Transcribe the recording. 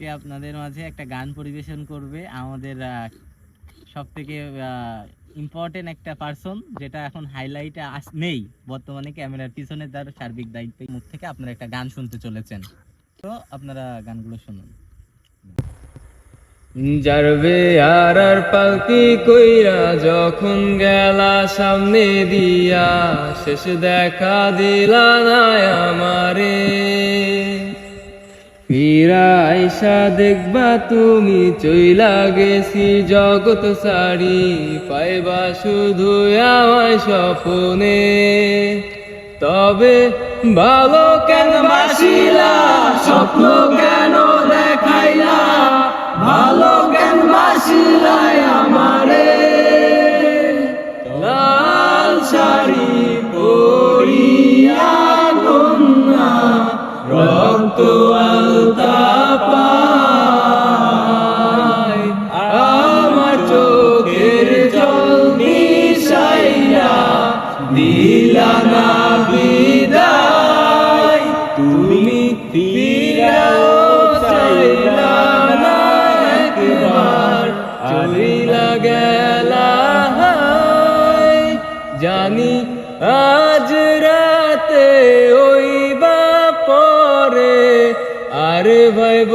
আপনাদের মাঝে একটা গান পরিবেশন করবে আমাদের সবথেকে ইম্পর্টেন্ট একটা পার্সন, যেটা এখন হাইলাইটে নেই বর্তমানে, ক্যামেরার পিছনে তার সার্বিক দায়িত্ব। মুখ থেকে আপনারা একটা গান শুনতে চলেছেন, তো আপনারা গানগুলো শুনুন। যারবে আর পালকি কইরা যখন গেলা সামনে দিয়া, শেষ দেখা দিলা না আমারে। ফিরা আইসা দেখবা তুমি চইলা গেছি জগৎ সারি, পাইবা শুধু আমায় স্বপ্নে। তবে ভালো কেন বাসিলা, স্বপ্ন কেন দেখাইলা, ভালো কেন বাসিলাই আমারে। লাল শাড়ি পরিয়া কন্যা রক্ত আলতা পায়, আমার চোখের জল মিশাইয়া দিলা না বিদায়। তুমি ফিরাও চাইলা না একবার, চলিলা গেলা। জানি আজ রাতে ওই বা পরে, আরে ভাইব